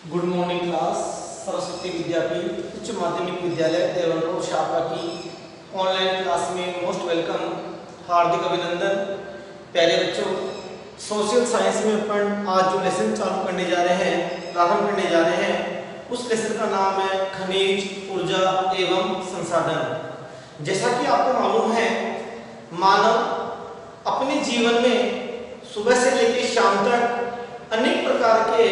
Good morning class. Saraswati Vidyapeeth उच्च माध्यमिक विद्यालय देवन रोड शाखा की ऑनलाइन क्लास में मोस्ट वेलकम, हार्दिक अभिनंदन। प्यारे बच्चों, सोशल साइंस में अपन आज जो लेसन चालू करने जा रहे हैं, प्रारंभ करने जा रहे हैं, उस लेसन का नाम है खनिज, ऊर्जा एवं संसाधन। जैसा कि आपको मालूम है, मानव अपने जीवन में सुबह से लेकर शाम तक अनेक प्रकार के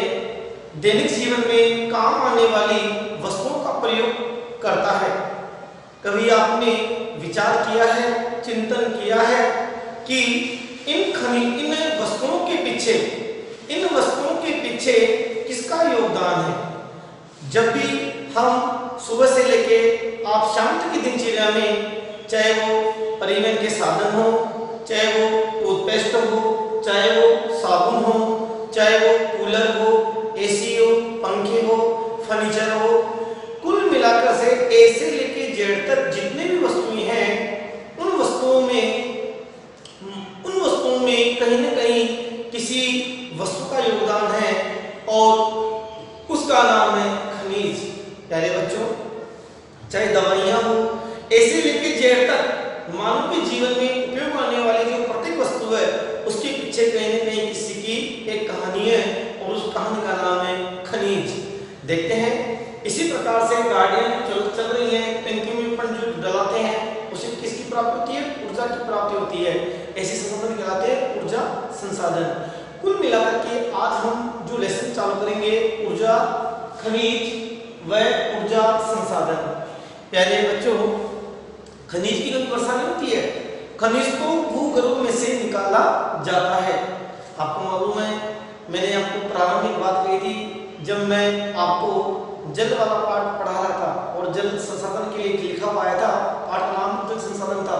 दैनिक जीवन में काम आने वाली वस्तुओं का प्रयोग करता है। कभी आपने विचार किया है, चिंतन किया है कि इन वस्तुओं के पीछे किसका योगदान है? जब भी हम सुबह से लेके आप शाम तक की दिनचर्या में, चाहे वो परिवहन के साधन हो, चाहे वो टूथपेस्ट हो, चाहे वो साबुन हो, चाहे वो कूलर हो, एसी हो, पंखे हो, फर्नीचर हो, कुल मिलाकर से ए से लेके जेड तक जितने भी वस्तुएं हैं, उन वस्तुओं में कहीं न कहीं किसी वस्तु का योगदान है और उसका नाम है खनिज। प्यारे बच्चों, चाहे दवाइयां हो, ए से लेके जेड तक मानव के जीवन में उपयोग आने वाली जो प्रत्येक वस्तु है, उसके पीछे कहीं न कहीं किसी की एक कहानी है और उस कहानी का नाम है खनिज। देखते हैं इसी प्रकार से गाड़ियां चल रही हैं, टंकी में अपन जो डलाते हैं उसे किसकी प्राप्ति होती है? ऊर्जा की प्राप्ति होती है। ऐसे संसाधन कहलाते हैं ऊर्जा संसाधन। कुल मिलाकर के आज हम जो लेसन चालू करेंगे, ऊर्जा, खनिज व ऊर्जा संसाधन। प्यारे बच्चों, खनिज की कभी वर्षा नहीं होती है। खनिज को भूगर्भ में से निकाला जाता है। आपको मालूम है, मैंने आपको प्रारंभिक बात कही थी जब मैं आपको जल वाला पाठ पढ़ा रहा था और जल संसाधन के लिए लिखा पाया था, पाठ नाम जल संसाधन था।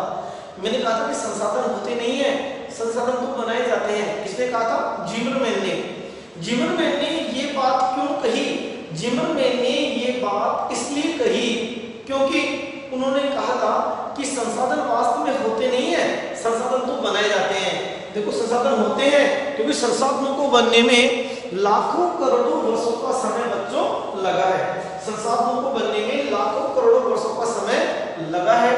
मैंने कहा था कि संसाधन होते नहीं है, संसाधन तो बनाए जाते हैं। किसने कहा था? जिमरमैन ने। जिमरमैन ने ये बात क्यों कही? जिमरमैन ने ये बात इसलिए कही क्योंकि उन्होंने कहा था कि संसाधन वास्तव में होते नहीं है, संसाधन तो बनाए जाते हैं। देखो, संसाधन होते हैं क्योंकि संसाधनों को बनने में लाखों करोड़ों वर्षों का समय बच्चों लगा है। संसाधनों को बनने में लाखों करोड़ों वर्षों का समय लगा है।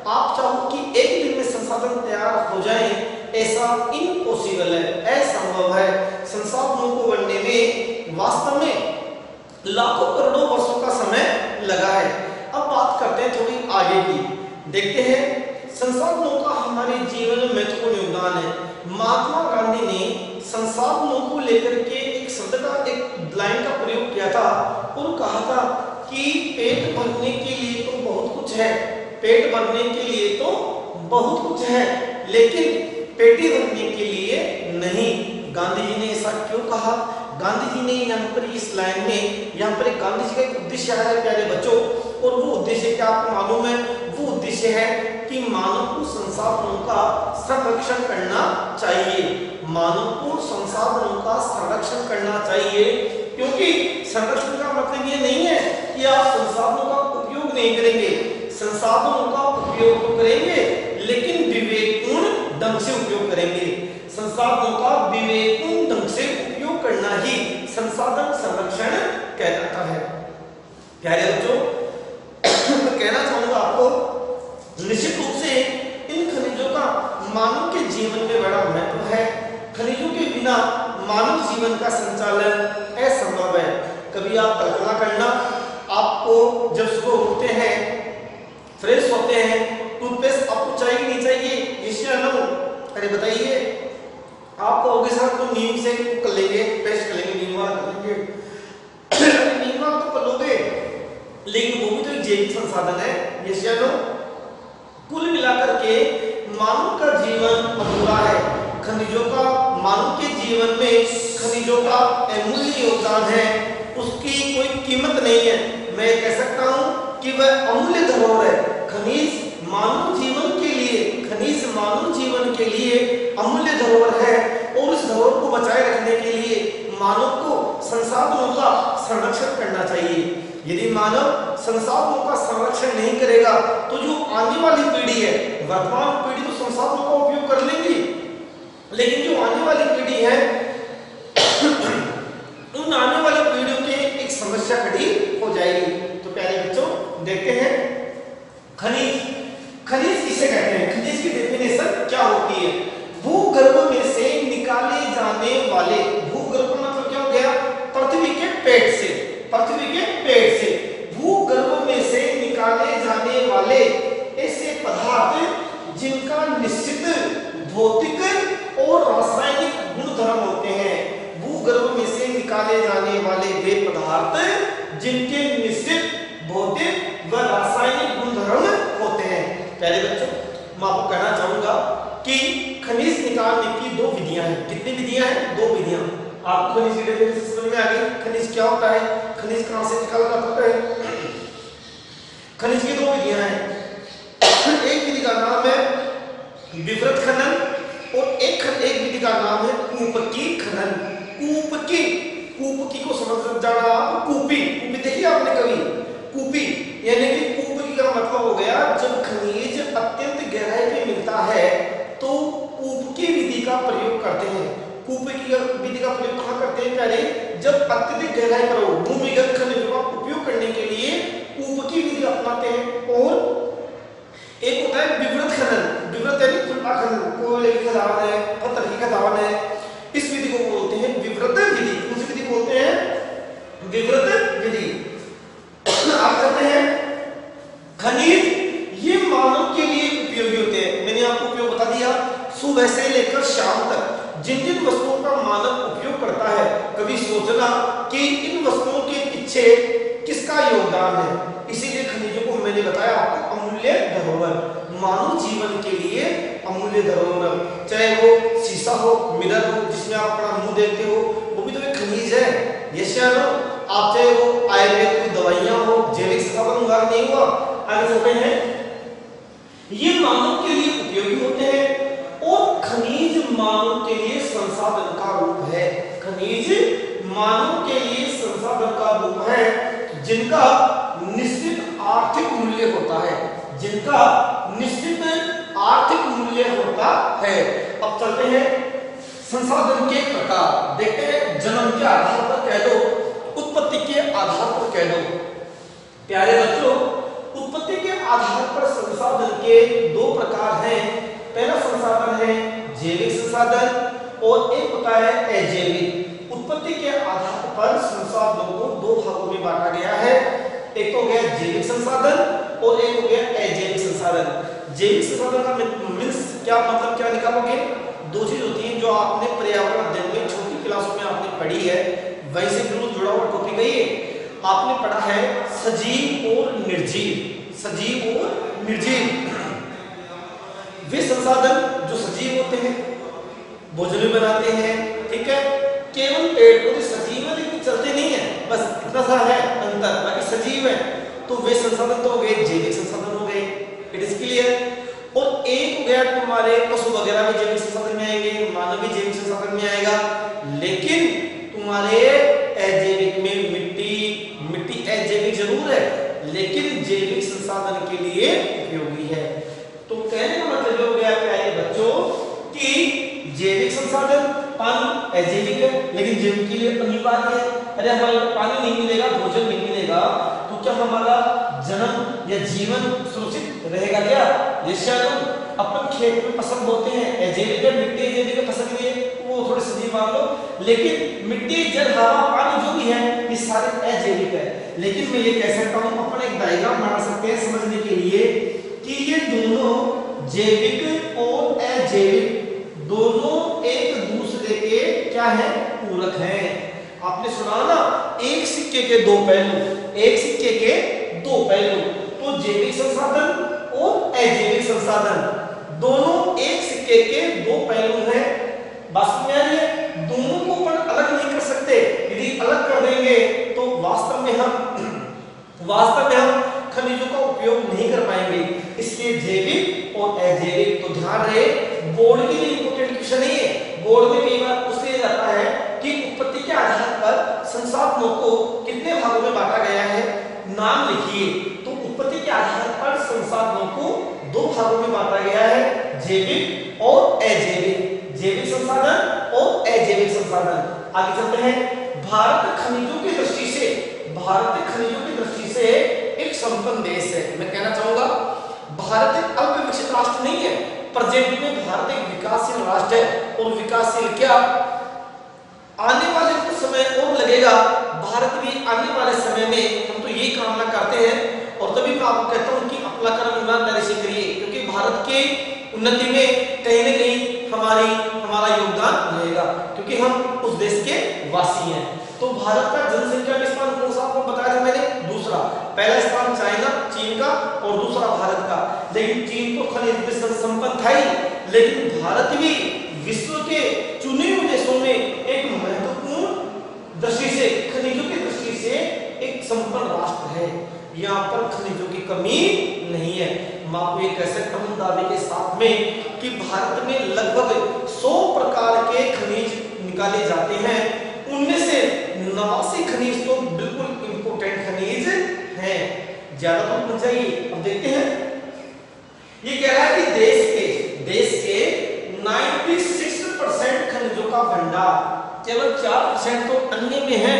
आप चाहो कि एक दिन में संसाधन तैयार हो जाए, ऐसा इम्पॉसिबल है, असंभव है। संसाधनों को बनने में वास्तव में लाखों करोड़ों वर्षों का समय लगा है। अब बात करते हैं थोड़ी आगे की। देखते हैं संसाधनों का हमारे जीवन में महत्वपूर्ण योगदान है। महात्मा गांधी ने संसाधनों को लेकर के एक शब्द का, एक लाइन का प्रयोग किया था और कहा था कि पेट भरने के लिए तो बहुत कुछ है, पेट भरने के लिए तो बहुत कुछ है, लेकिन पेटी भरने के लिए नहीं। गांधी जी ने ऐसा क्यों कहा? गांधी जी ने यहाँ पर इस लाइन में, यहाँ पर गांधी जी का एक उद्देश्य है प्यारे बच्चों, और वो उद्देश्य क्या आपको मालूम है? वो उद्देश्य है कि मानव को संसाधनों का संरक्षण करना चाहिए। मानव को संसाधनों का संरक्षण करना चाहिए, क्योंकि संरक्षण का मतलब ये नहीं है कि आप संसाधनों का उपयोग नहीं करेंगे। संसाधनों का उपयोग तो करेंगे, लेकिन विवेकपूर्ण ढंग से उपयोग करेंगे। संसाधनों का विवेकपूर्ण ढंग से उपयोग करना ही संसाधन संरक्षण कहलाता है। प्यारे बच्चों, मैं कहना चाहूंगा आपको, निश्चित रूप से इन खनिजों का मानव के जीवन में बड़ा महत्व है। खनिजों के बिना मानव जीवन का संचालन असंभव है। कभी आप कल्पना करना, आपको जब सुबह उठते हैं, फ्रेश होते हैं, टूथपेस्ट आपको चाहिए कि नहीं चाहिए? यस या नो? अरे बताइए। आप कहोगे सर तो नीम से कर लेंगे, पेस्ट कर लेंगे, नीम वाला कर लेंगे। नीम वाला तो कर लोगे, लेकिन वो भी तो एक जैविक संसाधन है। यस या नो? कुल मिलाकर के मानव का जीवन अधूरा है। खनिजों का मानव के जीवन में खनिजों का अमूल्य योगदान है, उसकी कोई कीमत नहीं है। मैं कह सकता हूं कि वह अमूल्य धरोहर है। खनिज मानव जीवन के लिए, खनिज मानव जीवन के लिए अमूल्य धरोहर है, और इस धरोहर को बचाए रखने के लिए मानव को संसाधनों का संरक्षण करना चाहिए। यदि मानव संसाधनों का संरक्षण नहीं करेगा तो जो आने वाली पीढ़ी है, वर्तमान पीढ़ी तो संसाधनों का उपयोग कर लेंगी, लेकिन जो आने वाली पीढ़ी है उन आने वाली पीढ़ियों के विधियां हैं, दो विधियां। आपको खनिज की डेफिनेशन समझ में आ गई, खनिज क्या होता है, खनिज कहां से निकाला जाता है। खनिज की दो विधियां हैं, एक विधि का नाम है विवृत खनन और एक विधि का नाम है कूपकी खनन। कूपकी को समझ जाना आप, कूपी देखिए आपने कभी, कूपी यानी कि कूपकी का मतलब हो गया जब खनिज अत्यंत गहराई पे मिलता है तो कूपकी विधि का प्रयोग करते हैं। कूपकी विधि का प्रयोग कहां करते हैं, पहले जब अत्यधिक गहराई पर हो, भूमिगत खनिजों का उपयोग करने के लिए कूपकी विधि अपनाते हैं। और एक होता है विवृत खनन, विवृत यानी खुला खनन, कोयले की खदान है, पत्थर की खदान है, इस विधि को बोलते हैं विवृत विधि। कौन सी विधि बोलते हैं, विवृत विधि। आप कहते हैं खनिज ये मानव के लिए उपयोगी होते हैं, मैंने आपको उपयोग बता दिया, सुबह से लेकर शाम तक जिन जिन वस्तुओं का मानव उपयोग करता है, कभी सोचना कि इन वस्तुओं के पीछे किसका योगदान है। इसीलिए खनिजों को मैंने बताया आपको अमूल्य धरोहर, मानव जीवन के लिए अमूल्य धरोहर, चाहे वो शीशा हो, मिरर हो जिसमें आप अपना मुंह देखते हो, वो भी तो एक खनिज है। यस या नो? आप चाहे वो आयुर्वेद की दवाइयां हो, जैविक संसाधन उगा नहीं हुआ, आगे चलते हैं, ये मानव के लिए उपयोगी होते हैं और खनिज मानव के लिए संसाधन का रूप है। खनिज मानव के लिए संसाधन का रूप है जिनका निश्चित आर्थिक मूल्य होता है, जिनका निश्चित आर्थिक मूल्य होता है। अब चलते हैं संसाधन के प्रकार, देखते हैं जन्म के आधार पर कह दो, उत्पत्ति के आधार पर कह दो। प्यारे बच्चों, उत्पत्ति के आधार पर संसाधन के दो प्रकार हैं। पहला संसाधन है जैविक संसाधन और एक होता है अजैविक। उत्पत्ति के आधार पर संसाधनों को दो भागों में बांटा गया है, एक तो हो गया जैविक संसाधन और एक हो गया अजैविक संसाधन। जैविक संसाधन का मीन्स क्या, मतलब क्या निकालोगे, दो चीज होती हैं जो आपने पर्यावरण अध्ययन में छोटी क्लासों में आपने पढ़ी है, वहीं से बिल्कुल जुड़ा हुआ टॉपिक है ये। आपने पढ़ा है सजीव और निर्जीव, सजीव और निर्जीव। वे संसाधन जो सजीव होते हैं, भोजन भी बनाते हैं, ठीक है, केवल पेट को सजीव है लेकिन चलते नहीं है, बस इतना सा है अंतर, बाकी सजीव है, तो वे संसाधन तो हो गए जैविक संसाधन हो गए, इट इज क्लियर। और एक हो गया तुम्हारे पशु वगैरह भी जैविक संसाधन में आएंगे, मानव भी जैविक संसाधन में आएगा, लेकिन तुम्हारे अजैविक में मिट्टी अजैविक जरूर है लेकिन जैविक संसाधन के लिए उपयोगी है। तो कहने का मतलब हो गया प्यारे बच्चों कि जैविक संसाधन पानी अजैविक है लेकिन जैविक के लिए अनिवार्य है। अरे हमारे पानी नहीं मिलेगा, भोजन नहीं मिलेगा, तो क्या हमारा जन्म या जीवन सुरक्षित रहेगा क्या? यस, अपन खेत में फसल बोते हैं, अजैविक है, मिट्टी अजैविक है, फसल के लिए वो थोड़े सजीव मान लो, लेकिन मिट्टी जल हवा पानी जो भी है ये सारे अजैविक है। लेकिन मैं ये कह सकता हूँ, अपन एक डायग्राम बना सकते हैं समझने के लिए कि ये दोनों जैविक और अजैविक दोनों एक दूसरे के क्या है, पूरक हैं। आपने सुना ना, एक सिक्के के दो पहलू, एक सिक्के के दो पहलू। तो जैविक संसाधन और अजैविक संसाधन दोनों एक सिक्के के दो पहलू हैं। बात में आ रही है, दोनों को अपन अलग नहीं कर सकते, यदि अलग कर देंगे तो वास्तव में हम खनिजों का उपयोग नहीं कर पाएंगे। इसलिए जैविक और अजैविक, तो ध्यान रहे, बोर्ड के लिए इंपॉर्टेंट क्वेश्चन नहीं है, बोर्ड में कई बार पूछ लिया जाता है कि उत्पत्ति के आधार पर संसाधनों को कितने भागों में बांटा गया है, नाम लिखिए। तो उत्पत्ति के आधार पर संसाधनों को दो भागों में बांटा गया है, जैविक और अजैविक, जैविक संसाधन और अजैविक संसाधन। आगे चलते हैं। भारत खनिजों की दृष्टि से एक संपन्न देश है। मैं कहना चाहूंगा भारत एक अल्प विकसित राष्ट्र नहीं है, प्रेजेंट में भारत एक विकासशील राष्ट्र है। और विकासशील क्या, आने वाले कुछ समय और लगेगा, भारत भी आने वाले समय में, हम तो यही कामना करते हैं और तभी मैं आपको कहता हूं कि अपना कर्म ईमानदारी से करिए, क्योंकि भारत के उन्नति में कहीं न कहीं हमारा योगदान रहेगा, क्योंकि हम उस देश के वासी हैं। तो भारत का जनसंख्या में स्थान कौन सा आपको बताया था मैंने, दूसरा। पहला स्थान चाइना, चीन का, और दूसरा भारत का। लेकिन चीन तो खनिज संपन्न था ही, लेकिन भारत भी विश्व के चुने हुए देशों में यहाँ पर खनिजों की कमी नहीं है। मैं आपको ये कह सकता हूँ दावे के साथ में कि भारत में लगभग 100 प्रकार के खनिज निकाले जाते हैं, उनमें से 89 खनिज तो बिल्कुल इंपोर्टेंट खनिज हैं, ज्यादा तो नहीं चाहिए। अब देखते हैं, ये कह रहा है कि देश के 96% खनिजों का भंडार, केवल 4% तो अन्य में है,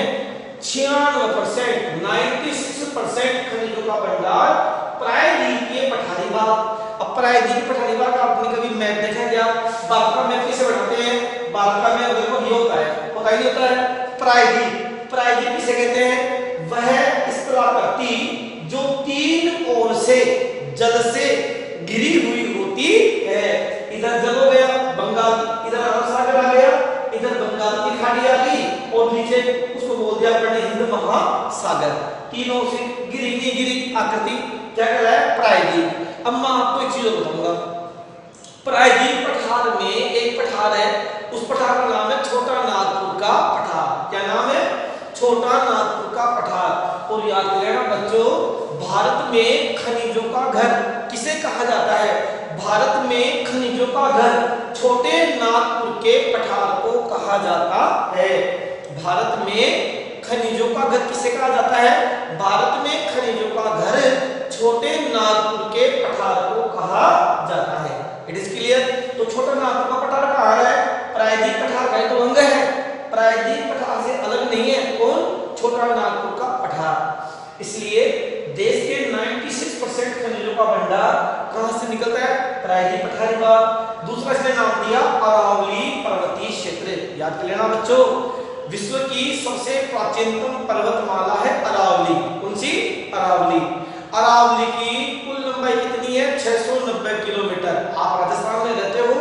96% 96% खनिजों का भंडार प्रायद्वीपीय पठारी भाग। अब प्रायद्वीपीय पठारी भाग आपने कभी मैप देखा क्या? भारत का मैप कैसे बनाते हैं? भारत का मैप देखो ये होता है, पता ही नहीं होता है प्रायद्वीप किसे कहते हैं? वह स्थलाकृति जो 3 ओर से जल से घिरी हुई होती है। इधर जल हो गया बंगाल, इधर अरब सागर आ गया, इधर बंगाल की खाड़ी आ गई और नीचे उसको बोल दिया अपने हिंद महासागर। तीनों से गिरी आकृति क्या कहलाता है? प्रायद्वीप। अब मैं आपको एक चीज बताऊंगा, प्रायद्वीप पठार में एक पठार है, उस पठार का नाम है छोटा नागपुर का पठार। क्या नाम है? छोटा नागपुर का पठार। और याद रखना बच्चों, भारत में खनिजों का घर किसे कहा जाता है? भारत में खनिजों का घर छोटे नागपुर के पठार को कहा जाता है। भारत में खनिजों का घर किसे कहा जाता है? भारत में खनिजों का घर छोटे नागपुर के पठार को कहा जाता है। It is clear? तो छोटा नागपुर का पठार कहाँ है? प्रायद्वीप पठार का तो अंग है, प्रायद्वीप पठार से अलग नहीं है। कौन? छोटा नागपुर का पठार। इसलिए देश के 96% खनिजों का भंडार कहां से निकलता है? प्रायद्वीप पठारी भाग। दूसरा इसने नाम दिया अरावली पर्वतीय क्षेत्र। याद कर लेना बच्चों, विश्व की सबसे प्राचीनतम पर्वतमाला है अरावली। कौन सी? अरावली। अरावली की कुल लंबाई कितनी है? 690 किलोमीटर। आप राजस्थान में रहते हो,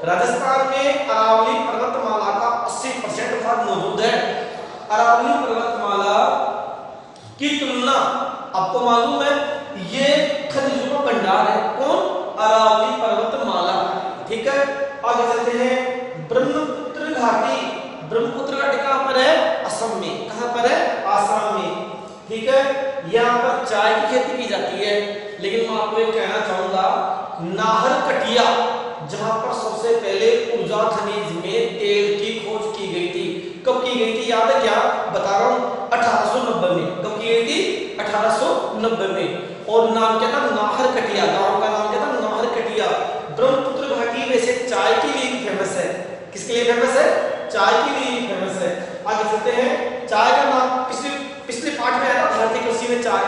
राजस्थान में अरावली पर्वतमाला का 80% भाग मौजूद है। अरावली पर्वतमाला की तुलना आपको मालूम है, ये खनिजों का भंडार है। कौन? अरावली पर्वतमाला। ठीक है, आगे चलते हैं। ब्रह्मपुत्र घाटी, ब्रह्मपुत्र घाटी कहां पर है? असम में। कहां पर है? आसाम में। ठीक है, यहाँ पर चाय की खेती की जाती है। लेकिन मैं आपको ये कहना चाहूंगा, नाहरकटिया जहां पर सबसे पहले ऊर्जा खनिज में तेल की खोज की गई थी, कब की गई थी? याद है क्या? बता रहा हूं, 1890 में। कब की गई थी? 1890 में। और नाम क्या था? नाहरकटिया। गांव का नाम क्या था? नाहरकटिया। ब्रह्मपुत्र घाटी में से चाय के लिए फेमस है। किसके लिए फेमस है? चाय के लिए फेमस है। आगे चलते हैं। चाय का नाम पिछले पाठ में आया था, भारतीय कृषि में चाय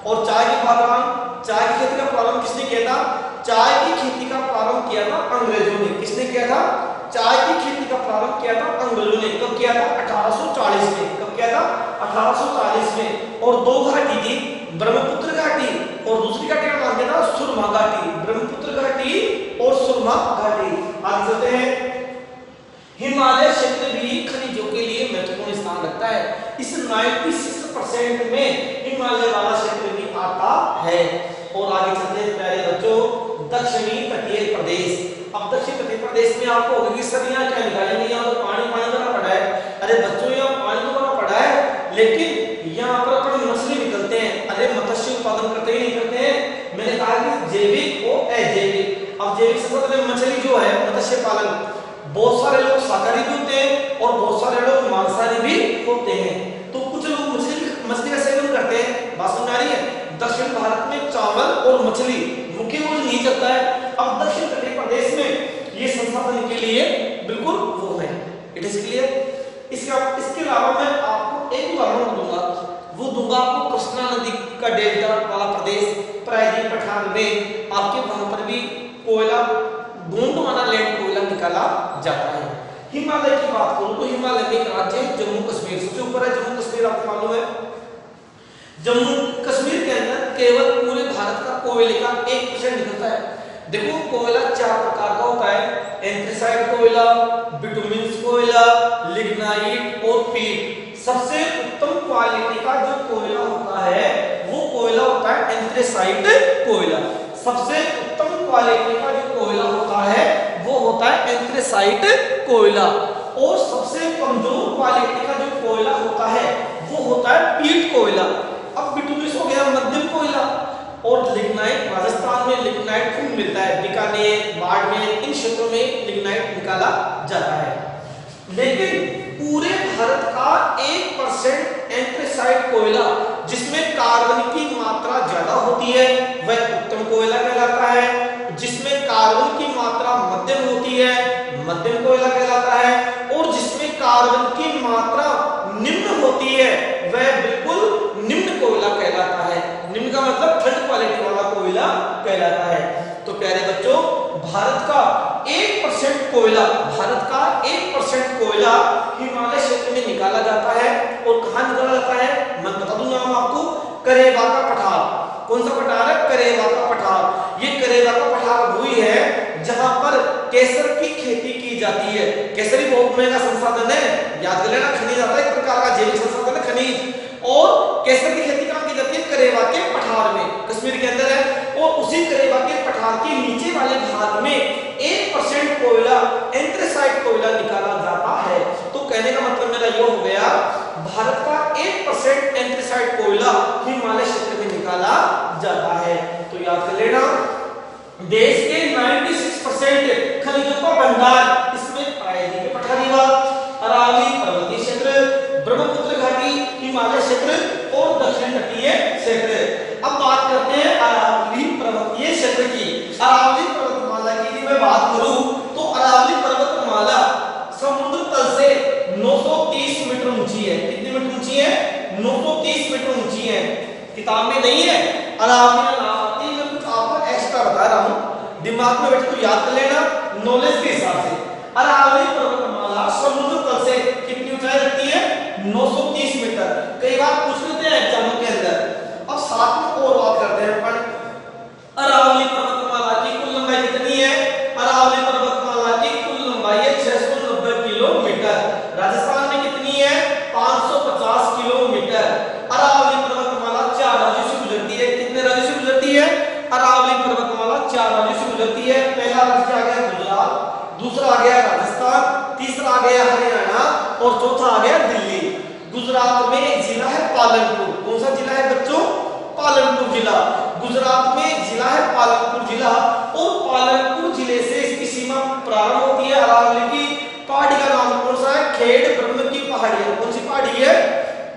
और चाय के बागान, चाय की खेती का प्रारंभ किसने किया था? चाय की खेती का प्रारंभ किया था अंग्रेजों ने। किसने किया था? चाय की खेती का प्रारंभ किया था अंग्रेजों ने। कब किया था? 1840 में। कब किया था? 1840 में। और दो घाटी थी, ब्रह्मपुत्र घाटी और दूसरी घाटी का नाम क्या था? सुरमा घाटी। ब्रह्मपुत्र घाटी और सुरमा घाटी। आगे चलते हैं। हिमालय क्षेत्र भी खनिजों के लिए महत्वपूर्ण स्थान रखता है। इस 96% में हिमालय वाला क्षेत्र भी आता है। और आगे चलते हैं प्यारे बच्चों, दक्षिणी तटीय प्रदेश। अब दक्षिण तटीय प्रदेश में आपको होगा कि सर यहाँ क्या निकालेंगे? यहाँ तो पानी भरा पड़ा है। अरे बच्चों, यहाँ पानी तो भरा पड़ा है, लेकिन यहाँ पर अपन मछली निकलते हैं। अरे मत्स्य उत्पादन करते ही नहीं करते हैं। मैंने कहा कि जैविक और अजैविक। अब जैविक से मतलब मछली जो है, मत्स्य पालन, बहुत सारे लोग शाकाहारी भी होते हैं और बहुत सारे लोग मांसाहारी भी होते हैं। तो कुछ लोग मछली का सेवन करते हैं। बात समझ आ रही है? दक्षिण भारत में चावल और मछली मुख्य रूप से नहीं चलता है। अब दक्षिण तटीय प्रदेश में ये संसाधन के लिए बिल्कुल वो है। It is clear? इसके अलावा मैं आपको एक उदाहरण दूंगा, वो दूंगा आपको कृष्णा नदी का डेल्टा वाला प्रदेश, प्रायद्वीप पठार में। आपके वहां पर भी कोयला, गोंडवाना लैंड कोयला निकाला जाता है। हिमालय की बात करूं तो हिमालय में एक राज्य है जम्मू कश्मीर, सबसे ऊपर है जम्मू कश्मीर। आपको मालूम है, जम्मू कश्मीर के अंदर केवल पूरे भारत का कोयले का 1% निकलता है। देखो, कोयला 4 प्रकार का होता है, एंथ्रेसाइट कोयला, बिटुमिन्स कोयला, लिग्नाइट और पीट। सबसे उत्तम क्वालिटी का जो कोयला होता है वो कोयला होता है एंथ्रेसाइट कोयला। सबसे उत्तम क्वालिटी का जो कोयला होता है वो होता है एंथ्रेसाइट कोयला। और सबसे कमजोर क्वालिटी का जो कोयला होता है वो होता है पीट कोयला। अब बिटुमिनस हो गया मध्यम कोयला। और लिग्नाइट, राजस्थान में लिग्नाइट खूब मिलता है, बीकानेर, बाड़मेर, इन क्षेत्रों में लिग्नाइट निकाला जाता है। लेकिन पूरे भारत का 1% एंथ्रेसाइट कोयला जिसमें कार्बन की मात्रा ज्यादा होती है वह उत्तम कोयला कहलाता है। जिसमें कार्बन की मात्रा मध्यम होती है मध्यम कोयला कहलाता है। और जिसमें कार्बन की मात्रा निम्न होती है वह बिल्कुल निम्न कोयला कहलाता है। निम्न का मतलब थर्ड क्वालिटी वाला कोयला कहलाता है। तो प्यारे बच्चों, भारत का 1% कोयला, भारत का 1% कोयला हिमालय क्षेत्र में निकाला जाता है। और कहां निकाला जाता है मैं बता दूं नाम आपको, करेवा का पठार। कौन सा पठार है? करेवा का पठार। ये करेवा का पठार भूमि है जहां पर केसर की खेती की जाती है। केसर ही बहुत महंगा संसाधन है, याद कर लेना, खनिज आता है एक प्रकार का जैविक संसाधन है खनिज। और केसर की खेती कहां की जाती है? करेवा के पठार में, कश्मीर के अंदर है। और उसी करेवा के पठार के नीचे वाले भाग में 1% कोयला, एंथ्रेसाइट कोयला निकाला जाता है। तो कहने का मतलब मेरा ये हो गया, भारत का 1% एंथ्रेसाइट कोयला हिमालय क्षेत्र में निकाला जाता है। तो याद कर लेना, देश के 96% खनिजों का भंडार इसमें पाए जाएंगे। पठारीवा, अरावली पर्वतीय क्षेत्र, ब्रह्मपुत्र घाटी, हिमालय क्षेत्र और दक्षिण तटीय क्षेत्र। अब बात करते हैं अरावली पर्वतीय क्षेत्र की। अरावली पर्वतमाला की यदि मैं बात करूं तो अरावली पर्वतमाला समुद्र तल से 930 मीटर ऊंची है। कितनी मीटर ऊंची है? 930 मीटर ऊंची है। किताब में नहीं है अरावली नाम, मैं कुछ आपको एक्स्ट्रा बता रहा हूं, दिमाग में बैठे तो याद कर लेना नॉलेज के हिसाब से। अरावली पर्वतमाला समुद्र तल से कितनी ऊंचाई रखती है? 930 मीटर। कई बार पूछ लेते हैं एग्जामों के अंदर। अब साथ में और बात करते हैं अपन, अरावली पर्वतमाला की कुल लंबाई कितनी है? अरावली पर्वतमाला की कुल लंबाई है 690 किलोमीटर। राजस्थान में कितनी है? 550 किलोमीटर। अरावली पर्वतमाला 4 राज्यों से गुजरती है। कितने राज्यों से गुजरती है? अरावली पर्वतमाला 4 राज्यों से गुजरती है। पहला राज्य आ गया गुजरात, दूसरा आ गया राजस्थान, तीसरा आ गया हरियाणा और चौथा आ गया दिल्ली। गुजरात में एक जिला है पालनपुर। कौन सा जिला है बच्चों? पालनपुर जिला। गुजरात में एक जिला है पालनपुर जिला। और पालनपुर जिले से इसकी सीमा प्रारंभ होती है। अरावली की पहाड़ी का नाम कौन सा है? खेड़ ब्रह्म की पहाड़ी है। कौन सी पहाड़ी है?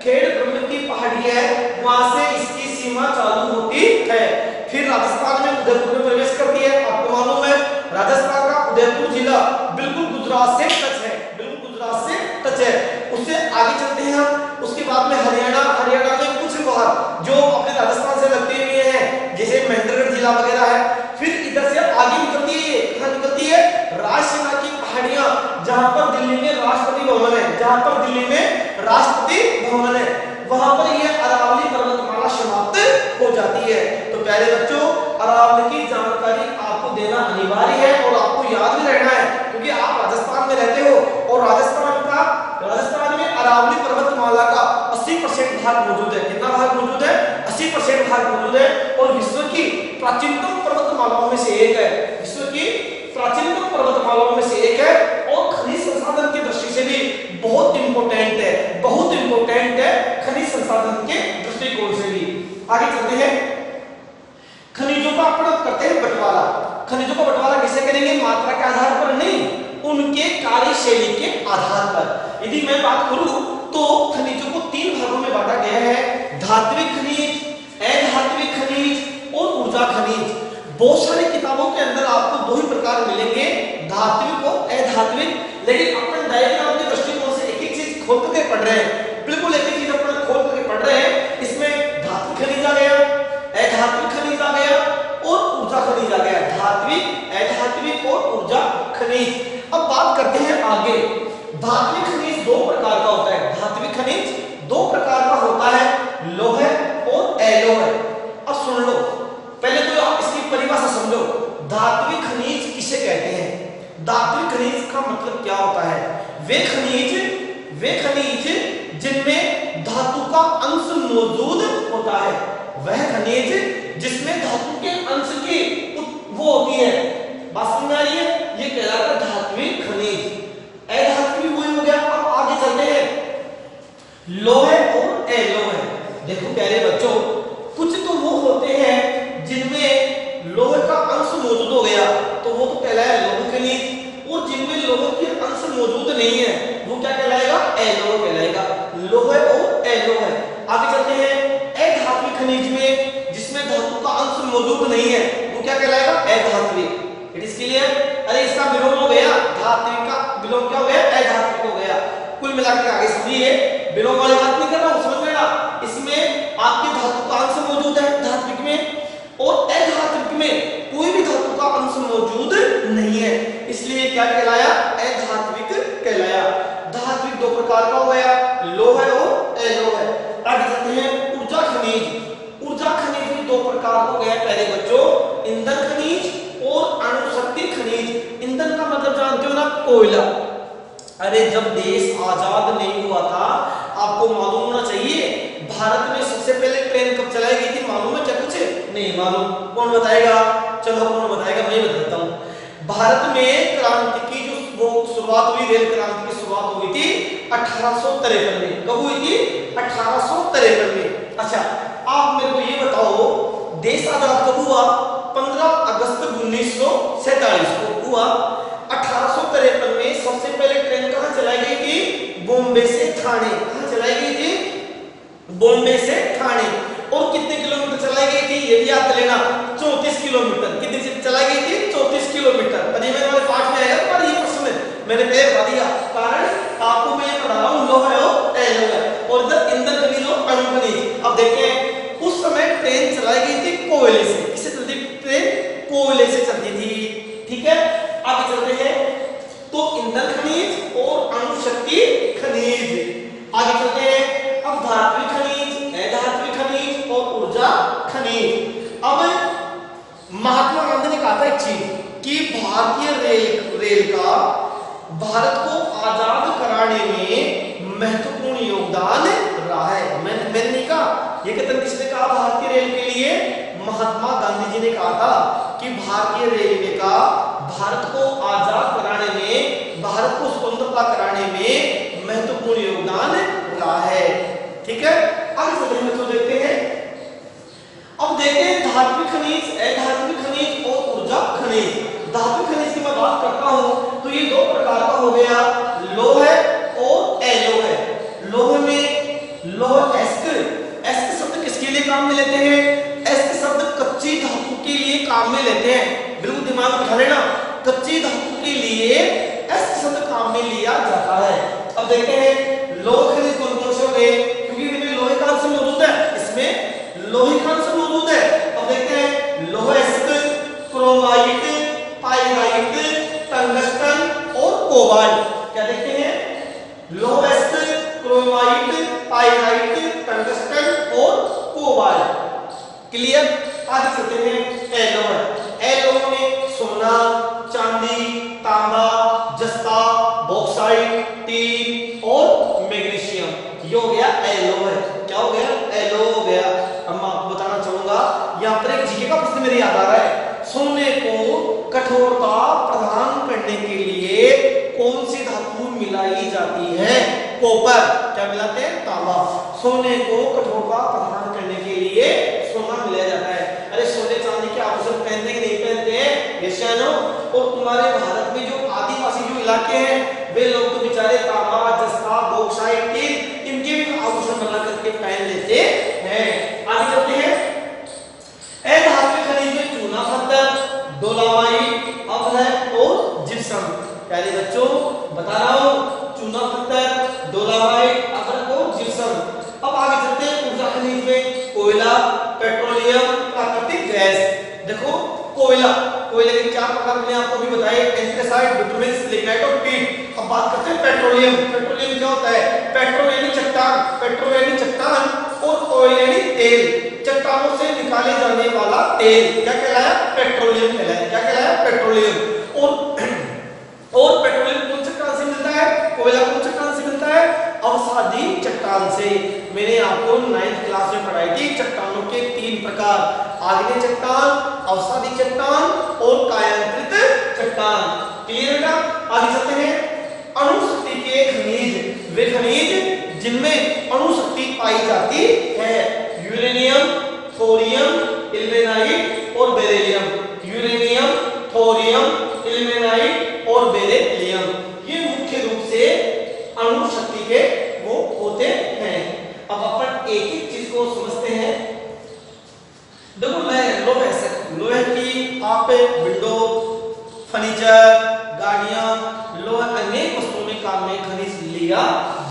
खेड़ ब्रह्म की पहाड़ी है। वहां से इसकी सीमा चालू होती है। फिर राजस्थान में उदयपुर में प्रवेश करती है। आपको मालूम है राजस्थान का उदयपुर जिला बिल्कुल गुजरात से टच है, बिल्कुल गुजरात से टच है। उससे आगे चलते हैं हम। उसके बाद में हरियाणा, हरियाणा में कुछ भाग जो अपने राजस्थान से लगते हुए हैं जैसे महेंद्रगढ़ जिला वगैरह है। फिर इधर से आगे निकलती है, कहां निकलती है? राजसेना की पहाड़ियां, जहां पर दिल्ली में राष्ट्रपति भवन है, जहां पर दिल्ली में राष्ट्रपति भवन है, वहां पर यह अरावली पर्वतमाला समाप्त हो जाती है। तो प्यारे बच्चों, अरावली की जानकारी आपको देना अनिवार्य है और आपको याद भी रहना है, क्योंकि आप राजस्थान में रहते हो और राजस्थान में अरावली पर्वतमाला का 80% भाग मौजूद है। कितना भाग मौजूद है? 80% भाग मौजूद है। और विश्व की प्राचीनतम पर्वतमालाओं में से एक है। विश्व की प्राचीनतम पर्वतमालाओं में से एक है और खनिज संसाधन की दृष्टि से भी बहुत इंपॉर्टेंट है, बहुत इंपॉर्टेंट है खनिज संसाधन के दृष्टिकोण से भी। आगे चलते हैं, खनिजों का अपन करते हैं बंटवारा। खनिजों का बंटवारा कैसे करेंगे? मात्रा के आधार पर नहीं, उनके कार्यशैली के आधार पर। यदि मैं बात करूं तो खनिजों को 3 भागों में बांटा गया है: धात्विक खनिज, अधात्विक खनिज और ऊर्जा खनिज। बहुत सारी किताबों के अंदर आपको 2 ही प्रकार मिलेंगे, धात्विक और अधात्विक। लेकिन अपन डायग्राम के दृष्टिकोण से एक एक चीज खोल करके पढ़ रहे हैं, बिल्कुल एक एक चीज अपन खोल करके पढ़ रहे हैं। इसमें धात्विक खनिज आ गया, अधात्विक खनिज आ गया और ऊर्जा खनिज आ गया। धात्विक, अधात्विक और ऊर्जा खनिज। अब बात करते हैं आगे। धात्विक खनिज 2 प्रकार का होता है। धात्विक खनिज 2 प्रकार का होता है, लौह और अलोह। अब सुन लो, पहले तो आप इसकी परिभाषा समझो। धात्विक खनिज किसे कहते हैं? धात्विक खनिज का मतलब क्या होता है? वे खनिज जिनमें धातु का अंश मौजूद होता है। वह खनिज जिसमें धातु के अंश की वो होती है। बात समझ आ रही है? ये कहलाता है धात्विक खनिज। अधात्विक वही हो गया। अब आगे चलते हैं, लौह और अलोह। देखो प्यारे बच्चों, एलोह कहलाएगा। लोह और एलोह है। आगे चलते हैं, अधात्विक खनिज में जिसमें धातु का अंश मौजूद नहीं है वो क्या कहलाएगा? अधात्विक। It is clear? अरे इसका विलोम हो गया, धात्विक का विलोम क्या हो गया? अधात्विक हो गया। कुल मिलाकर आगे समझिए, विलोम वाली बात नहीं कर रहा हूं, समझ में ना, इसमें आपके धातु का अंश मौजूद है धात्विक में, और अधात्विक में कोई भी धातु का अंश मौजूद नहीं है, इसलिए क्या कहलाया? अधात्विक कहलाया। धात्विक दो प्रकार का हो गया, लोह और एलोह है। आगे चलते हैं, ऊर्जा खनिज। ऊर्जा खनिज भी दो प्रकार हो गया पहले बच्चों, ईंधन खनिज और अणुशक्ति खनिज। ईंधन का मतलब जानते हो ना? कोयला। अरे जब देश आजाद नहीं हुआ था, आपको मालूम होना चाहिए भारत में सबसे पहले ट्रेन कब चलाई गई थी, मालूम है क्या? कुछ नहीं मालूम? कौन बताएगा? चलो कौन बताएगा, मैं बताता हूँ। भारत में क्रांति की जो वो शुरुआत हुई, रेल क्रांति की शुरुआत हुई थी 1853 में। कब हुई थी? 1853 में। अच्छा आप मेरे को ये बताओ, देश आजाद कब हुआ? 15 अगस्त 1947 को हुआ। 1853 में सबसे पहले ट्रेन कहां चलाई गई थी? बॉम्बे से ठाणे। कहां चलाई गई थी? बॉम्बे से ठाणे। और कितने किलोमीटर चलाई गई थी ये भी याद कर लेना, 34 किलोमीटर। कितनी चलाई गई थी? 34 किलोमीटर। अरे मेरे वाले पाठ में आएगा तुम्हारा ये प्रश्न, मैंने पहले बता दिया, कारण आपको मैं ये पढ़ा रहा हूं लोह और एलोह है, और इधर ईंधन खनिज और अणु खनिज। अब देखें, उस समय ट्रेन चलाई गई थी कोयले से। किससे चलती ट्रेन? कोयले से चलती थी। ठीक है, आगे चलते हैं, तो ईंधन खनिज और अणुशक्ति खनिज। आगे चलते हैं, अब धात्विक खनिज, अधात्विक खनिज और ऊर्जा खनिज। अब महात्मा गांधी ने कहा था एक चीज कि भारतीय रेल का भारत को आजाद कराने में महत्वपूर्ण योगदान रहा है। मैंने नहीं कहा, ये कथन किसने कहा? भारतीय रेलवे के लिए महात्मा गांधी जी ने कहा था कि भारतीय रेलवे का भारत को आजाद कराने में, भारत को स्वतंत्रता कराने में महत्वपूर्ण योगदान रहा है। ठीक है, आगे चलते हैं तो देखते हैं। अब देखते हैं धात्विक खनिज, अधात्विक खनिज और ऊर्जा खनिज। धात्विक खनिज की मैं बात करता हूं तो ये दो प्रकार का हो गया, लोह और एलोह है। लोह में लोह एस्क शब्द किसके लिए काम में लेते हैं? एस्क शब्द कच्ची धातु के लिए काम में लेते हैं। बिल्कुल दिमाग में बिठा लेना, कच्ची धातु के लिए एस्क शब्द काम में लिया जाता है। अब देखते हैं लोह खनिज कौन कौन से हो गए, क्योंकि इसमें लोहे का अंश मौजूद है, इसमें लोहे का अंश मौजूद है। अब देखते हैं लोह एस्क, क्रोमाइट, पाइराइट, टंगस्टन और कोबाल्ट। क्या देखते हैं? लोह एस्क, क्रोमाइट, पाइराइट, टंगस्टन और कोबाल्ट। क्लियर? आगे चलते हैं एलोह। एलोह में सोना, चांदी, तांबा, जस्ता, बॉक्साइट, टीन और मैग्नीशियम, ये हो गया एलोह है। क्या हो गया? एलोह हो गया। अब मैं आपको बताना चाहूंगा, यहाँ पर एक जीके का प्रश्न मेरे याद आ रहा है। सोने को कठोरता प्रदान करने के लिए कौन सी धातु मिलाई जाती है? कॉपर। क्या मिलाते हैं? तांबा। सोने को कठोरता प्रदान करने के लिए सोना मिलाया जाता है। अरे सोने चांदी के आभूषण पहनते कि नहीं पहनते हैं एशियानो? और तुम्हारे भारत में जो आदिवासी जो इलाके हैं वे लोग तो बेचारे तांबा, जस्ता, बॉक्साइट, टीन इनके भी आभूषण बना करके पहन लेते हैं। आगे चलते हैं, अधात्विक खनिज में चूना पत्थर, डोलामाइट, अब्लैक और जिप्सम। प्यारे बच्चों बता रहा हूं, चूना पत्थर, डोलामाइट, अब्लैक और जिप्सम। अब आगे चलते हैं ऊर्जा खनिज में कोयला, पेट्रोलियम, प्राकृतिक गैस। देखो कोयला, कोयले के चार प्रकार मैंने आपको भी बताए, एंथ्रेसाइट, बिटुमेन, लिग्नाइट और पीट। अब बात करते हैं पेट्रोलियम। पेट्रोलियम क्या होता है? पेट्रो यानी चट्टान, पेट्रो यानी चट्टान और ऑयल यानी तेल, चट्टानों से निकाले जाने वाला तेल क्या कहलाया? पेट्रोलियम कहलाया। क्या कहलाया? पेट्रोलियम। और पेट्रोलियम कौन चट्टान से मिलता है? कोयला कौन चट्टान से मिलता है? अवसादी चट्टान से। मैंने आपको 9th क्लास में पढ़ाई थी चट्टानों के 3 प्रकार, आग्नेय चट्टान, अवसादी चट्टान और कायांतरित चट्टान। क्लियर बेटा? आगे चलते हैं, अणुशक्ति के खनिज। वे खनिज जिनमें अणुशक्ति पाई जाती है, यूरेनियम, थोरियम, इल्मेनाइट और बेरिलियम। यूरेनियम, थोरियम, इल्मेनाइट और बेरिलियम, ये मुख्य रूप से अणुशक्ति के एक एक चीज को समझते हैं। देखो लोहे की आप विंडो, फर्नीचर, गाड़ियां, लोहे अनेक वस्तुओं में काम में खनिज लिया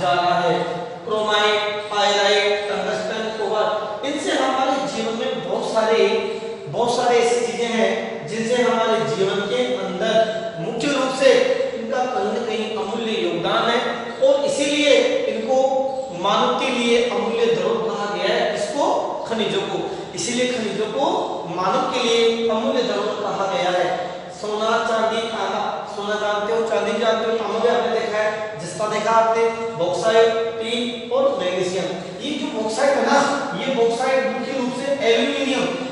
जा रहा है। क्रोमाइट, पायराइट, टंगस्टन, कोबाल्ट, इनसे हमारे जीवन में बहुत सारे ऐसी चीजें हैं जिनसे हमारे जीवन के अंदर मुख्य रूप से इनका कहीं न कहीं अमूल्य योगदान है और इसीलिए इनको मानव के लिए अमूल्य धरोहर कहा गया है। इसको खनिजों को, इसीलिए खनिजों को मानव के लिए अमूल्य धरोहर कहा गया है। सोना, चांदी, तांबा, सोना जानते हो, चांदी जानते हो, तांबा भी आपने देखा है, जिसका देखा आपने, बॉक्साइट, टीन और मैग्नीशियम। ये जो बॉक्साइट है ना, ये बॉक्साइट मुख्य रूप से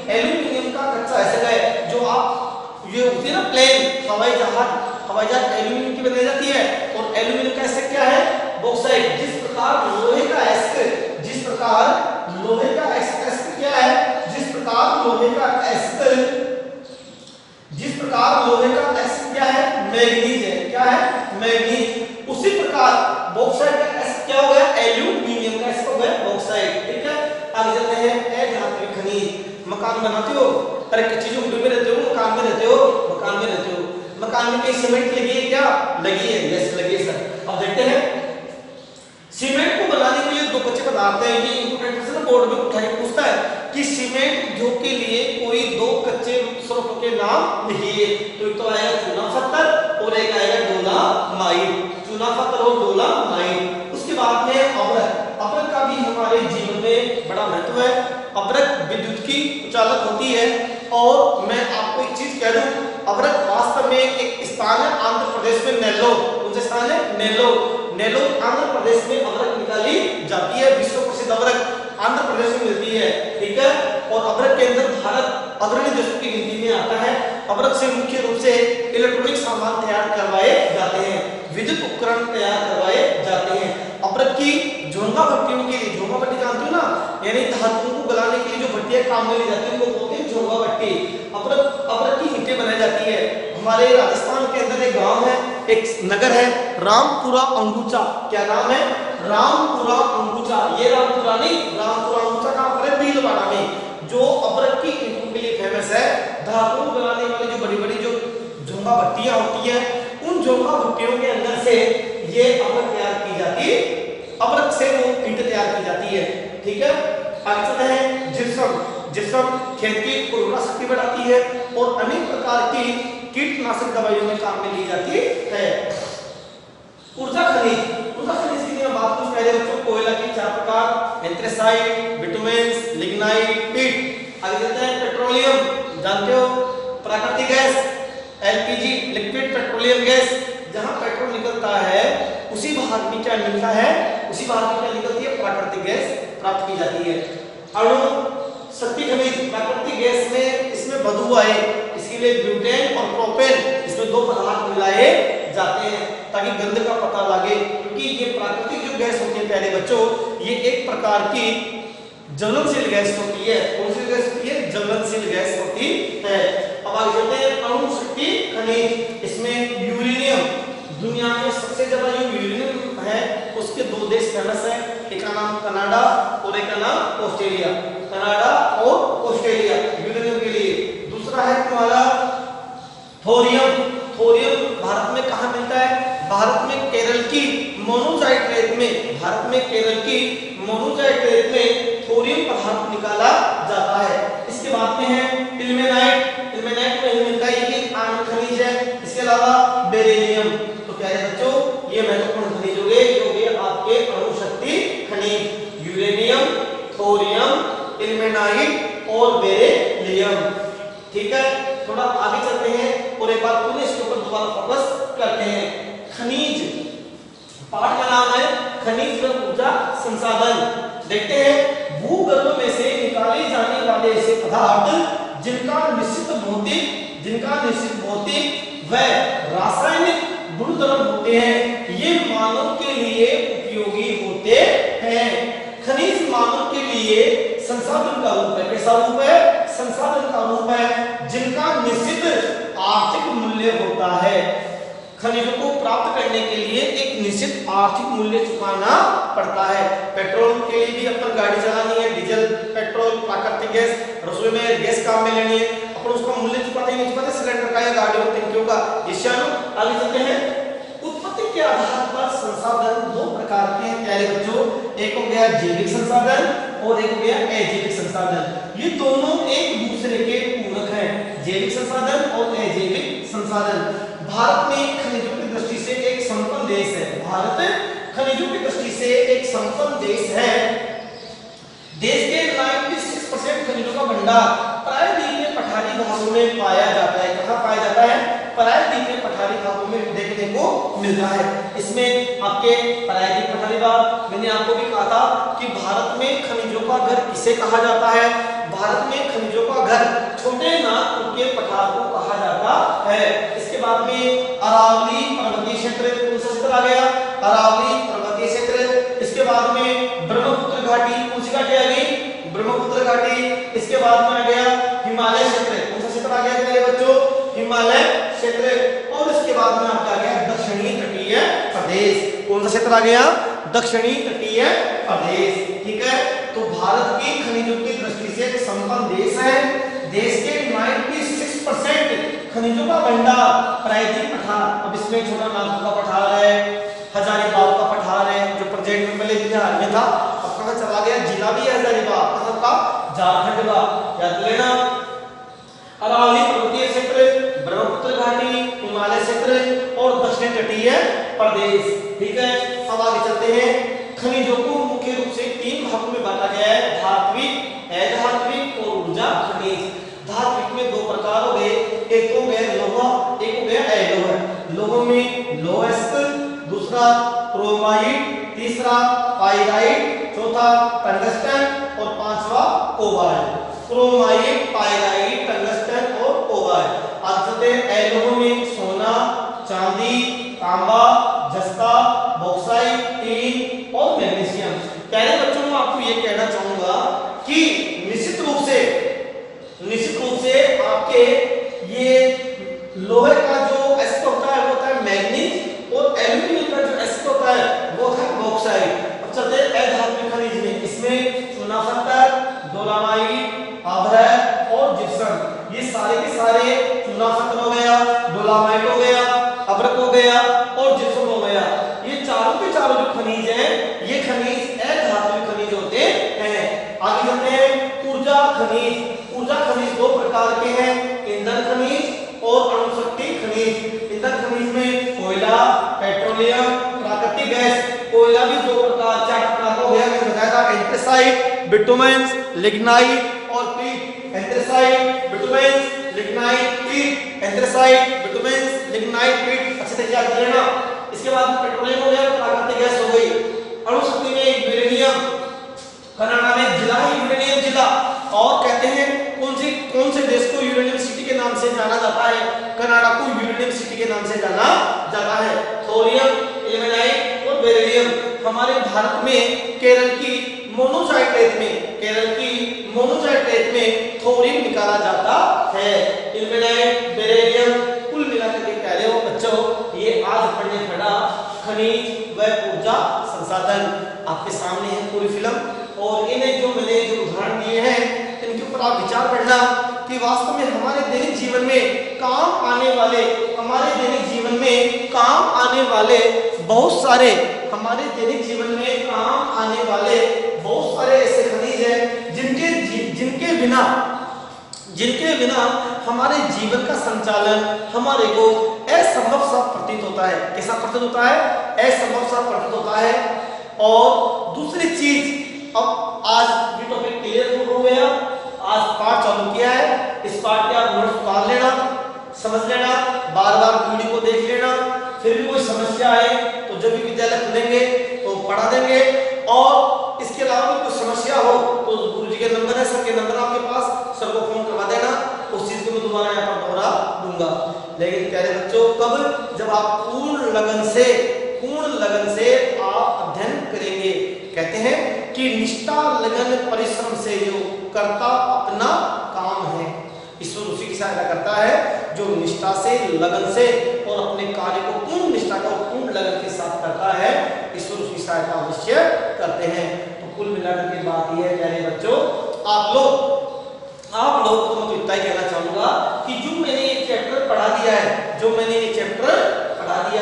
एल्यूमिनियम का कच्चा हिस्सा है। जो आप ये होती है ना प्लेन हवाई जहाज एल्यूमिनियम की बनाई जाती है और एल्यूमिनियम का हिस्सा क्या है, बॉक्साइट। जिस प्रकार लोहे का एसिड, जिस प्रकार लोहे का एसिड क्या है, जिस प्रकार लोहे का एसिड क्या है, मैग्नीज है। क्या है, मैग्नीज। उसी प्रकार बॉक्साइट का एसिड क्या हो गया, एल्यूमिनियम का एसिड हो गया बॉक्साइट। ठीक है, आगे चलते हैं। धातु खनिज। मकान बनाते हो, अरे कच्ची झोपड़ी में रहते हो, मकान में रहते हो, मकान में कहीं सीमेंट लगी है क्या, लगी है, यस लगी है सर। अब देखते हैं सीमेंट को बनाने के लिए दो कच्चे पदार्थ हैं। ये इंपोर्टेंट क्वेश्चन बोर्ड में उठा के पूछता है कि सीमेंट जो के लिए कोई दो कच्चे स्रोतों के नाम लिखिए। तो एक तो आएगा चूना पत्थर और एक आएगा डोलामाइट। चूना पत्थर और डोलामाइट। उसके बाद में अब्रक का भी हमारे जीवन में बड़ा महत्व है। अब्रक विद्युत की चालक होती है और मैं आपको एक चीज कह दूं, अब्रक वास्तव में एक स्थान है आंध्र प्रदेश में, नेल्लोर। कौन सा स्थान है, नेल्लोर आंध्र प्रदेश में अब्रक निकाली जाती है। विश्व प्रसिद्ध अब्रक आंध्र प्रदेश में मिलती है। ठीक है, और अब्रक के अंदर भारत अग्रणी देशों की गिनती में आता है। अब्रक से मुख्य रूप से इलेक्ट्रॉनिक सामान तैयार करवाए जाते हैं, विद्युत उपकरण तैयार करवाए जाते हैं। अब्रक की झोंगा भट्टियों के लिए, झोंगा भट्टी जानते हो ना, यानी धातुओं को गलाने के लिए जो भट्टियां काम में ली जाती है उनको बोलते हैं झोंगा भट्टी। अब्रक की ईंटें बनाई जाती है। हमारे राजस्थान के अंदर एक गांव है, एक नगर है, रामपुरा अंगूचा। क्या नाम है, रामपुरा अंगूचा। ये रामपुरा नहीं, रामपुरा अंगूचा कहां पर है, भीलवाड़ा में, जो अब्रक की ईंटों के लिए फेमस है। धातुओं को गलाने वाली जो बड़ी-बड़ी जो झोंगा भट्टियां होती हैं, उन झोंगा भट्टियों के अंदर से ये अब्रक तैयार की जाती है, अब्रक से वो ईंट तैयार की जाती है। ठीक है, आगे चलते हैं। जिप्सम खेत की उर्वरा शक्ति बढ़ाती है और अनेक प्रकार की कीटनाशक दवाइयों में काम में ली जाती है। ऊर्जा खनिज की बात कुछ पहले बच्चों, कोयला की 4 प्रकार, एंथ्रेसाइट, बिटुमेन्स, लिग्नाइट, पीट। आगे चलते हैं। पेट्रोलियम जानते हो, प्राकृतिक gas, LPG, liquid petroleum gas. जहां पेट्रोल निकलता है उसी भाग में क्या मिलता है, उसी भाग में क्या निकलती है, प्राकृतिक गैस प्राप्त की जाती है। अणु शक्ति खनिज, प्राकृतिक गैस में इसमें बदबू आए, इसके लिए ब्यूटेन और प्रोपेन, इसमें दो पदार्थ मिलाए जाते हैं ताकि गंध का पता लगे। क्योंकि ये प्राकृतिक जो गैस होती है प्यारे बच्चों, ये एक प्रकार की ज्वलनशील गैस होती है। कौन सी गैस होती है, ज्वलनशील गैस होती है। अब आगे चलते हैं। अणु शक्ति खनिज, इसमें यूरेनियम, दुनिया में सबसे ज्यादा जो यूरेनियम है उसके दो देश फेमस है, एक का नाम कनाडा और एक का नाम ऑस्ट्रेलिया। कनाडा और ऑस्ट्रेलिया यूरेनियम के लिए। दूसरा है तुम्हारा थोरियम। भारत में कहां मिलता है, भारत में केरल की मोनोजाइट रेत में, थोरियम पदार्थ निकाला जाता है। इसके बाद में है इल्मेनाइट में मिलता है, ये आयन खनिज है। इसके अलावा बेरिलियम। तो प्यारे बच्चों, ये महत्वपूर्ण खनिज हो गए आपके अणु शक्ति खनिज, यूरेनियम, थोरियम, इल्मेनाइट और बेरिलियम। ठीक है, थोड़ा आगे चलते हैं और एक बार पुनः इसके ऊपर दोबारा फोकस करते हैं। खनिज पाठ का नाम है खनिज व ऊर्जा संसाधन। देखते हैं, भूगर्भ में से निकाले जाने वाले ऐसे पदार्थ जिनका निश्चित भौतिक व रासायनिक गुणधर्म होते हैं, ये मानव के लिए उपयोगी होते हैं। खनिज मानव के लिए संसाधन का रूप है। कैसा रूप है, संसाधन का रूप है जिनका निश्चित आर्थिक मूल्य होता है। खनिजों को प्राप्त करने के लिए एक निश्चित आर्थिक मूल्य चुकाना पड़ता है। पेट्रोल के लिए भी अपन गाड़ी चलानी है, डीजल, पेट्रोल, प्राकृतिक गैस, रसोई में गैस काम में लेनी है, अपन उसका मूल्य चुकाते नहीं चुकाते, सिलेंडर का या गाड़ियों टंकियों का। आगे चलते हैं। उत्पत्ति के आधार पर संसाधन दो प्रकार के हैं प्यारे बच्चों, एक हो गया जैविक संसाधन और एक हो गया अजैविक संसाधन। ये दोनों एक दूसरे के पूरक हैं, जैविक संसाधन और अजैविक संसाधन। भारत में खनिजों की दृष्टि से एक संपन्न देश है। भारत खनिजों की दृष्टि से एक संपन्न देश है। देश के 96% खनिजों का भंडार प्रायद्वीप में पठारी भागों में पाया जाता है। कहाँ पाया जाता है? प्रायद्वीप में पठारी भागों में देखने को मिलता है। इसमें आपके प्रायद्वीप पठारी भाग, मैंने आपको भी कहा था कि भारत में खनिजों का घर किसे कहा जाता है? भारत में खनिजों का घर छोटे नागपुर के पठार को कहा जाता है। इसके बाद में अरावली पर्वतीय क्षेत्र कौन सा क्षेत्र आ गया? अरावली पर्वतीय क्षेत्र। इसके बाद में ब्रह्मपुत्र घाटी, कौन सी घाटी आ गई? ब्रह्मपुत्र घाटी। इसके बाद में आ गया हिमालय क्षेत्र, कौन सा क्षेत्र आ गया मेरे बच्चों? हिमालय क्षेत्र। और इसके बाद में आपका आ गया दक्षिणी तटीय प्रदेश, कौन सा क्षेत्र आ गया? दक्षिणी तटीय प्रदेश। ठीक है, तो भारत की खनिजों की दृष्टि से एक संपन्न देश है। देश के 96% खनिजों का भंडार प्रायद्वीप पठार, अब इसमें छोटा नागपुर का पठार है, हजारीबाग का पठार है जो प्रेजेंट में पहले बिहार में था, अब कहां चला गया? जिला भी है हजारीबाग, कहां का? झारखंड का। याद लेना, अरावली पर्वतीय क्षेत्र, ब्रह्मपुत्र घाटी, हिमालय क्षेत्र और दक्षिण तटीय प्रदेश। ठीक है, अब आगे चलते हैं। खनिजों को मुख्य रूप से 3 भागों में बांटा गया है, धात्विक, अधात्विक और ऊर्जा खनिज। धात्विक में 2 प्रकार हो गए, एक हो गया लोहा, एक हो गया अलोह। लोह में लोहस्क, दूसरा क्रोमाइट, तीसरा पाइराइट, चौथा टंगस्टन और पांचवा कोबाल्ट। क्रोमाइट, पाइराइट, टंगस्टन और कोबाल्ट। अलोह में सोना, चांदी, तांबा, जस्ता, बॉक्साइट, टीन और मैग्नीशियम। पहले बच्चों में आपको ये कहना चाहूंगा कि निश्चित रूप से आपके ये लोहे का जो एसिड होता है वो होता है मैग्नीज, और एल्यूमिनियम का जो एसिड होता है वो होता है बॉक्साइट। अब चलते हैं अधात्विक खनिज में। इसमें चूना पत्थर, डोलामाइट, अभ्रक और जिप्सम। ये सारे के सारे, चूना पत्थर हो गया, डोलामाइट हो गया, अभ्रक हो गया और जिप्सम हो गया, ये चारों के चारों जो खनिज हैं ये खनिज अधात्विक खनिज होते हैं। आगे चलते हैं ऊर्जा खनिज। ऊर्जा खनिज 2 प्रकार के हैं, ईंधन खनिज और अणुशक्ति खनिज। ईंधन खनिज में कोयला, पेट्रोलियम, प्राकृतिक गैस। कोयला भी 4 प्रकार का हो गया, मैंने बताया था, एंथ्रासाइट, बिटुमेंस, लिग्नाइट और पीट। एंथ्रासाइट, बिटुमेंस, लिग्नाइट, पीट। एंथ्रासाइट, बिटुमेंस, लिग्नाइट, पीट। अच्छे से याद कर लेना। इसके बाद पेट्रोलियम हो गया, प्राकृतिक गैस हो गई। अणुशक्ति में यूरेनियम, कनाडा में जिला है यूरेनियम जिला। और कहते हैं कौन से देश को यूरेनियम सिटी के नाम से जाना जाता है? कनाडा को यूरेनियम सिटी के नाम से जाना जाता है। थोरियम, इल्मेनाइट और बेरिलियम। हमारे भारत में केरल की मोनोजाइट रेत में थोरियम निकाला जाता है। इल्मेनाइट, बेरिलियम, कुल मिलाकर के कह रहे हो बच्चों, ये आज पढ़ने पड़ा खनिज व ऊर्जा संसाधन। आपके सामने है पूरी फिल्म, और इन्हें जो मैंने जो उदाहरण दिए हैं इनके ऊपर आप विचार करना कि वास्तव में हमारे दैनिक जीवन में काम आने वाले, हमारे दैनिक जीवन में काम आने वाले बहुत सारे, हमारे दैनिक जीवन में काम आने वाले बहुत सारे ऐसे खनिज हैं जिनके बिना हमारे जीवन का संचालन हमारे को असंभव सा प्रतीत होता है। कैसा प्रतीत होता है? असंभव सा प्रतीत होता है। और दूसरी चीज, अब आज ये टॉपिक क्लियर हो गया, आज पाठ चालू किया है, इस पाठ के आप नोट्स उतार लेना, समझ लेना, बार-बार वीडियो को देख लेना। फिर भी कोई समस्या आए तो जब भी विद्यालय खुलेंगे तो पढ़ा देंगे, और इसके अलावा भी कुछ समस्या हो तो गुरुजी के नंबर है, सर के नंबर आपके पास, सर को फोन करवा देना, उस चीज को मैं दोबारा यहाँ पर दोहरा दूंगा। लेकिन प्यारे बच्चों, कब? जब आप पूर्ण लगन से आप अध्ययन करेंगे। कहते हैं कि निष्ठा, लगन, परिश्रम से जो करता अपना काम है, ईश्वर उसी की सहायता करता है जो निष्ठा से, लगन से और अपने कार्य को पूर्ण निष्ठा का, पूर्ण लगन के साथ करता है, ईश्वर उसकी सहायता अवश्य करते हैं। तो कुल मिलाकर के बात यह है प्यारे बच्चों, आप लोग को मैं तो इतना ही कहना चाहूंगा कि जो मैंने ये चैप्टर पढ़ा दिया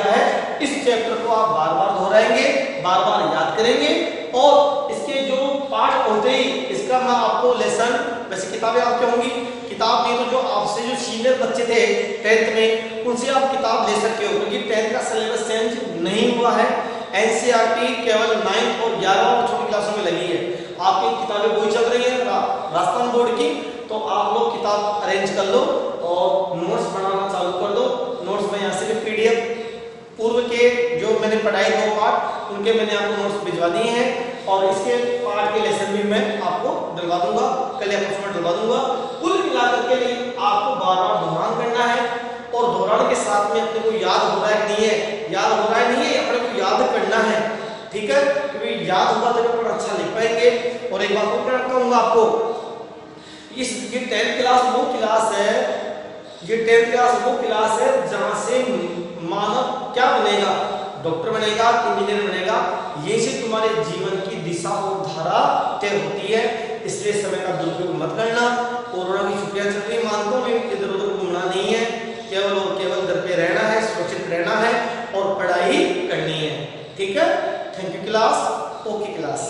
है, इस चैप्टर को आप बार बार दोहराएंगे, बार बार याद करेंगे, और इसके जो पाठ होते ही इसका मैं आपको लेसन, वैसे किताबें आपके होंगी, किताब नहीं तो जो आपसे जो सीनियर बच्चे थे 10th में, उनसे आप किताब ले सकते हो, क्योंकि 10th का सिलेबस चेंज नहीं हुआ है। एनसीईआरटी केवल 9th और 11 और छोटी क्लासों में लगी है। आपकी किताबें वही चल रही है राजस्थान बोर्ड की, तो आप लोग किताब अरेंज कर लो और नोट्स बनाना चालू कर दो। नोट्स में यहाँ से भी पीडीएफ पूर्व के जो मैंने पढ़ाई 2 पार्ट उनके मैंने आपको नोट्स भिजवा दिए हैं, और इसके पार्ट के लेसन भी मैं आपको दिलवा दूंगा, कल या परसों में दिलवा दूंगा। कुल मिलाकर के लिए आपको बार बार दोहरान करना है, और दोहरान के साथ में अपने को याद हो रहा है नहीं है, अपने को याद करना है, ठीक है, क्योंकि याद होगा तो पेपर अच्छा लिख पाएंगे। और एक बात और कहूंगा आपको, ये 10th क्लास वो क्लास है, जहां से मानव क्या बनेगा, डॉक्टर बनेगा, इंजीनियर बनेगा, यही से तुम्हारे जीवन की दिशा और धारा तय होती है। इसलिए समय का दुरुपयोग मत करना। कोरोना की छुट्टियां चल रही, मानता हूं इधर उधर घूमना नहीं है, केवल और केवल घर पे रहना है, सुरक्षित रहना है और पढ़ाई करनी है, ठीक है। Thank you class, okay class.